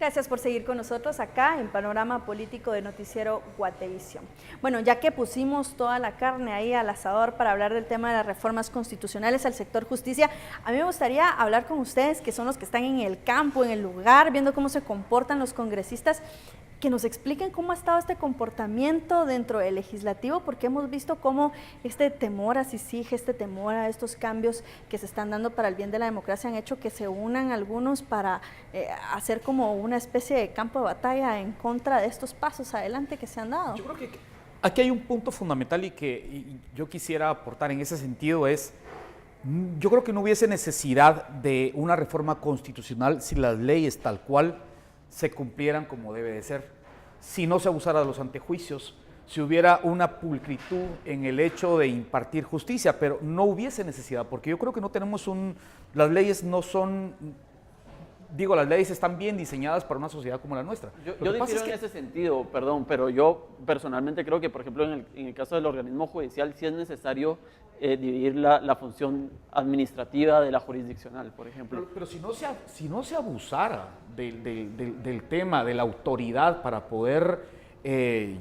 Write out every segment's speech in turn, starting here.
Gracias por seguir con nosotros acá en Panorama Político de Noticiero Guatevisión. Bueno, ya que pusimos toda la carne ahí al asador para hablar del tema de las reformas constitucionales al sector justicia, a mí me gustaría hablar con ustedes, que son los que están en el campo, en el lugar, viendo cómo se comportan los congresistas, que nos expliquen cómo ha estado este comportamiento dentro del legislativo, porque hemos visto cómo este temor a CICIG, este temor a estos cambios que se están dando para el bien de la democracia han hecho que se unan algunos para hacer como una especie de campo de batalla en contra de estos pasos adelante que se han dado. Yo creo que aquí hay un punto fundamental y que yo quisiera aportar en ese sentido es, yo creo que no hubiese necesidad de una reforma constitucional si las leyes tal cual se cumplieran como debe de ser, si no se abusara de los antejuicios, si hubiera una pulcritud en el hecho de impartir justicia, pero no hubiese necesidad, porque yo creo que no tenemos las leyes no son, las leyes están bien diseñadas para una sociedad como la nuestra. Yo difiero en ese sentido, perdón, pero yo personalmente creo que, por ejemplo, en el caso del organismo judicial sí es necesario dividir la función administrativa de la jurisdiccional, por ejemplo. Pero si no se abusara del tema, de la autoridad para poder,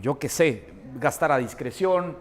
yo qué sé, gastar a discreción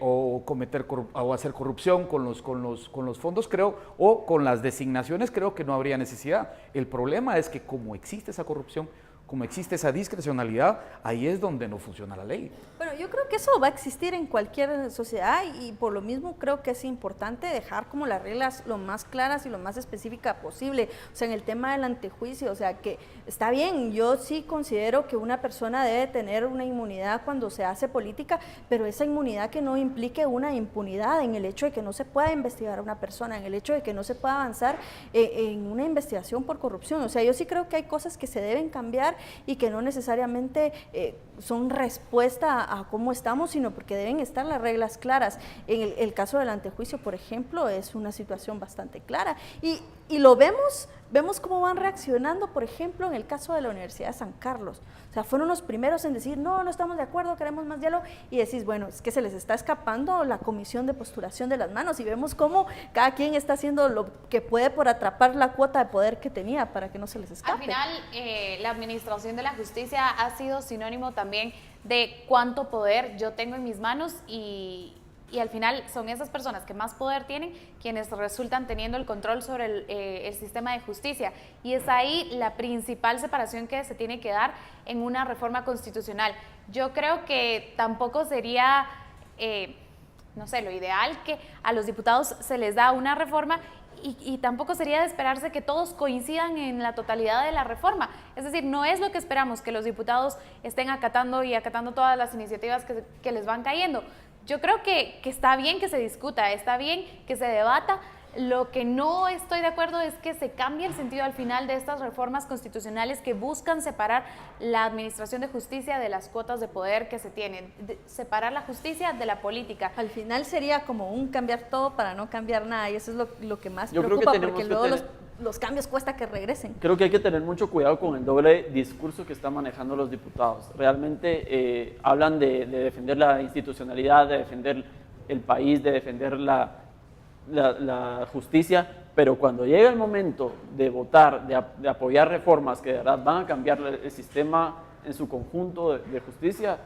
o hacer corrupción con los fondos, creo, o con las designaciones, creo que no habría necesidad. El problema es que como existe esa corrupción, como existe esa discrecionalidad, ahí es donde no funciona la ley. Bueno, yo creo que eso va a existir en cualquier sociedad y por lo mismo creo que es importante dejar como las reglas lo más claras y lo más específicas posible. O sea, en el tema del antejuicio, o sea, que está bien, yo sí considero que una persona debe tener una inmunidad cuando se hace política, pero esa inmunidad que no implique una impunidad en el hecho de que no se pueda investigar a una persona, en el hecho de que no se pueda avanzar en una investigación por corrupción. O sea, yo sí creo que hay cosas que se deben cambiar y que no necesariamente son respuesta a cómo estamos, sino porque deben estar las reglas claras. En el caso del antejuicio, por ejemplo, es una situación bastante clara y lo vemos cómo van reaccionando, por ejemplo, en el caso de la Universidad de San Carlos. O sea, fueron los primeros en decir, no estamos de acuerdo, queremos más diálogo, y decís, bueno, es que se les está escapando la comisión de postulación de las manos, y vemos cómo cada quien está haciendo lo que puede por atrapar la cuota de poder que tenía para que no se les escape. Al final, la administración de la justicia ha sido sinónimo también de cuánto poder yo tengo en mis manos y al final son esas personas que más poder tienen quienes resultan teniendo el control sobre el sistema de justicia, y es ahí la principal separación que se tiene que dar en una reforma constitucional. Yo creo que tampoco sería, no sé, lo ideal que a los diputados se les da una reforma y tampoco sería de esperarse que todos coincidan en la totalidad de la reforma. Es decir, no es lo que esperamos, que los diputados estén acatando todas las iniciativas que les van cayendo. Yo creo que está bien que se discuta, está bien que se debata. Lo que no estoy de acuerdo es que se cambie el sentido al final de estas reformas constitucionales que buscan separar la administración de justicia de las cuotas de poder que se tienen, separar la justicia de la política. Al final sería como un cambiar todo para no cambiar nada, y eso es lo que más preocupa, porque luego los cambios cuesta que regresen. Creo que hay que tener mucho cuidado con el doble discurso que están manejando los diputados. Realmente hablan de defender la institucionalidad, de defender el país, de defender la justicia, pero cuando llega el momento de votar, de apoyar reformas que de verdad van a cambiar el sistema en su conjunto de justicia,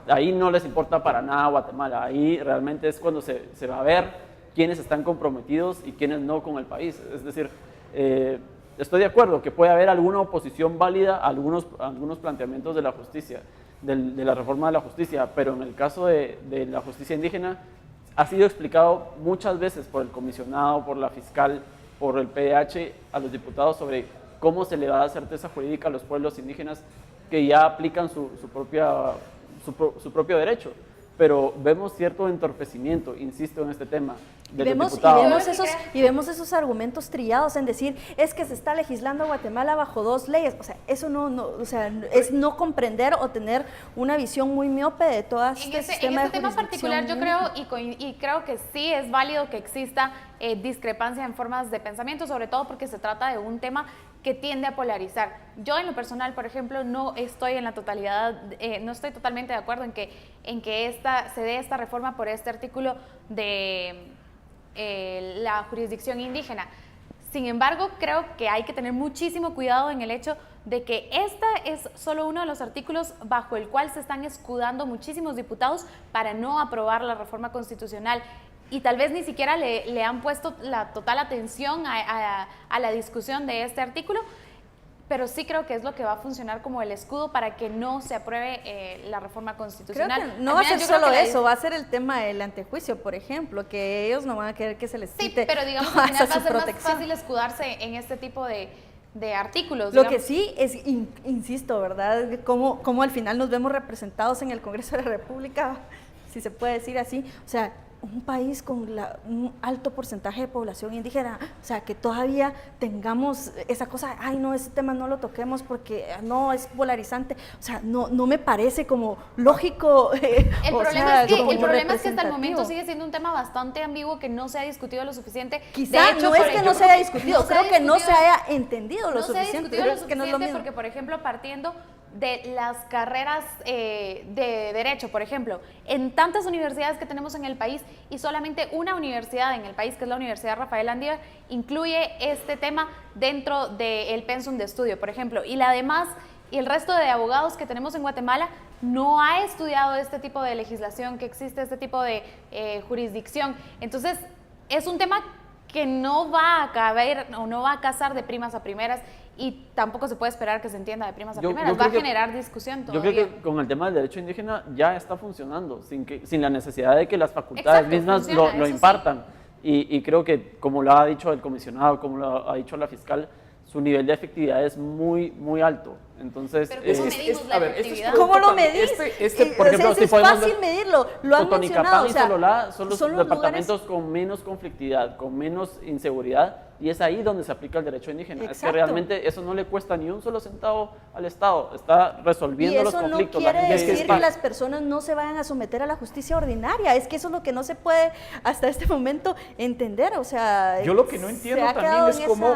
ahí no les importa para nada Guatemala. Ahí realmente es cuando se va a ver quiénes están comprometidos y quiénes no con el país. Es decir, estoy de acuerdo que puede haber alguna oposición válida a algunos planteamientos de la justicia, de la reforma de la justicia, pero en el caso de la justicia indígena ha sido explicado muchas veces por el comisionado, por la fiscal, por el PDH a los diputados sobre cómo se le va a dar certeza jurídica a los pueblos indígenas que ya aplican su propio derecho. Pero vemos cierto entorpecimiento, insisto en este tema, y vemos esos argumentos trillados en decir, es que se está legislando Guatemala bajo dos leyes. O sea, eso es no comprender o tener una visión muy miope de todo este sistema de jurisdicción. En este tema particular yo creo, y creo que sí es válido que exista discrepancia en formas de pensamiento, sobre todo porque se trata de un tema que tiende a polarizar. Yo en lo personal, por ejemplo, no estoy en la totalidad, no estoy totalmente de acuerdo en que se dé esta reforma por este artículo de la jurisdicción indígena. Sin embargo, creo que hay que tener muchísimo cuidado en el hecho de que esta es solo uno de los artículos bajo el cual se están escudando muchísimos diputados para no aprobar la reforma constitucional. Y tal vez ni siquiera le han puesto la total atención a la discusión de este artículo, pero sí creo que es lo que va a funcionar como el escudo para que no se apruebe la reforma constitucional. Creo que no va a ser solo eso, va a ser el tema del antejuicio, por ejemplo, que ellos no van a querer que se les quite. Sí, pero digamos al final va a ser más fácil escudarse en este tipo de artículos. Lo que sí es, insisto, ¿verdad? Cómo al final nos vemos representados en el Congreso de la República, si se puede decir así. O sea, un país con un alto porcentaje de población indígena, o sea, que todavía tengamos esa cosa, ay no, ese tema no lo toquemos porque no, es polarizante, o sea, no me parece como lógico. El problema es que hasta el momento sigue siendo un tema bastante ambiguo que no se ha discutido lo suficiente. Quizá no es que no se haya discutido, creo que no se haya entendido lo suficiente. No se ha discutido lo suficiente porque, por ejemplo, partiendo de las carreras de Derecho, por ejemplo, en tantas universidades que tenemos en el país y solamente una universidad en el país, que es la Universidad Rafael Landívar, incluye este tema dentro del pensum de estudio, por ejemplo, y el resto de abogados que tenemos en Guatemala no ha estudiado este tipo de legislación que existe, este tipo de jurisdicción. Entonces, es un tema que no va a caber o no va a casar de primas a primeras y tampoco se puede esperar que se entienda de primas a primeras, va a generar discusión todavía. Yo creo que con el tema del derecho indígena ya está funcionando, sin la necesidad de que las facultades mismas lo impartan. Sí. Y creo que, como lo ha dicho el comisionado, como lo ha dicho la fiscal, su nivel de efectividad es muy, muy alto. Entonces, ¿cómo lo medís? Por ejemplo, es fácil medirlo, lo han mencionado. Y Sololá son los departamentos con menos conflictividad, con menos inseguridad, y es ahí donde se aplica el derecho indígena. Exacto. Es que realmente eso no le cuesta ni un solo centavo al Estado, está resolviendo los conflictos. Y eso no quiere decir que las personas no se vayan a someter a la justicia ordinaria, es que eso es lo que no se puede hasta este momento entender, o sea... Yo lo que no entiendo también es cómo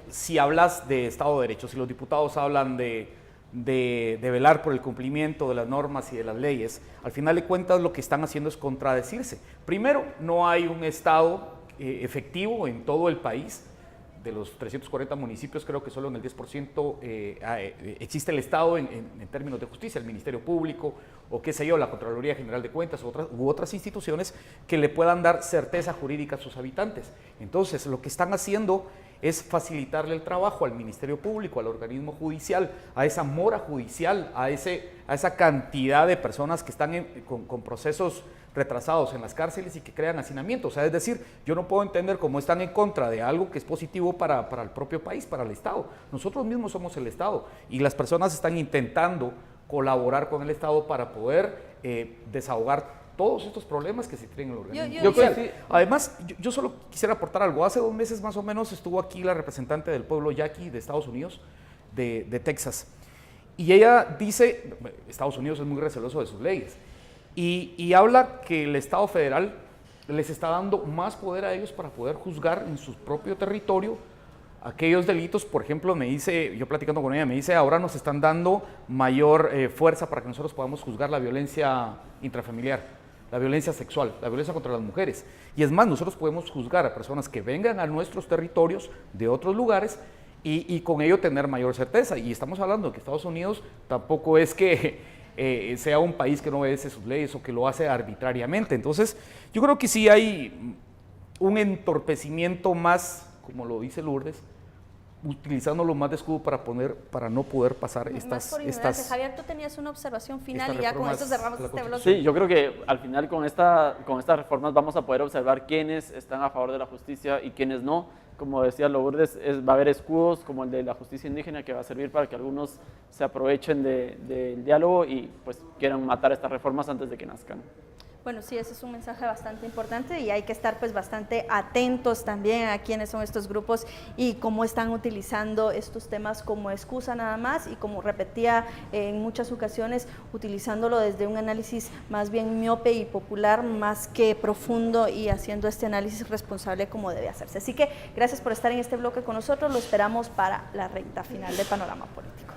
si hablas de Estado de Derecho, si los diputados hablan de velar por el cumplimiento de las normas y de las leyes, al final de cuentas lo que están haciendo es contradecirse. Primero, no hay un Estado efectivo en todo el país. De los 340 municipios, creo que solo en el 10% existe el Estado en términos de justicia, el Ministerio Público o qué sé yo, la Contraloría General de Cuentas u otras instituciones que le puedan dar certeza jurídica a sus habitantes. Entonces, lo que están haciendo es facilitarle el trabajo al Ministerio Público, al organismo judicial, a esa mora judicial, a esa cantidad de personas que están con procesos retrasados en las cárceles y que crean hacinamiento. O sea, es decir, yo no puedo entender cómo están en contra de algo que es positivo para el propio país, para el Estado. Nosotros mismos somos el Estado y las personas están intentando colaborar con el Estado para poder desahogar todos estos problemas que se tienen en el organismo judicial. Además, yo solo quisiera aportar algo. Hace 2 meses más o menos estuvo aquí la representante del pueblo yaqui de Estados Unidos, de Texas, y ella dice, Estados Unidos es muy receloso de sus leyes, y habla que el Estado federal les está dando más poder a ellos para poder juzgar en su propio territorio aquellos delitos. Por ejemplo, me dice, yo platicando con ella, me dice, ahora nos están dando mayor fuerza para que nosotros podamos juzgar la violencia intrafamiliar, la violencia sexual, la violencia contra las mujeres. Y es más, nosotros podemos juzgar a personas que vengan a nuestros territorios de otros lugares y con ello tener mayor certeza. Y estamos hablando de que Estados Unidos tampoco es que sea un país que no obedece sus leyes o que lo hace arbitrariamente. Entonces, yo creo que sí hay un entorpecimiento más, como lo dice Lourdes, utilizándolo más de escudo para no poder pasar estas... Javier, tú tenías una observación final y ya con esto cerramos este bloque. Sí, yo creo que al final con estas reformas vamos a poder observar quiénes están a favor de la justicia y quiénes no. Como decía Lourdes, va a haber escudos como el de la justicia indígena que va a servir para que algunos se aprovechen del diálogo y pues quieran matar estas reformas antes de que nazcan. Bueno, sí, ese es un mensaje bastante importante y hay que estar pues bastante atentos también a quiénes son estos grupos y cómo están utilizando estos temas como excusa nada más y, como repetía en muchas ocasiones, utilizándolo desde un análisis más bien miope y popular más que profundo y haciendo este análisis responsable como debe hacerse. Así que gracias por estar en este bloque con nosotros, lo esperamos para la recta final de Panorama Político.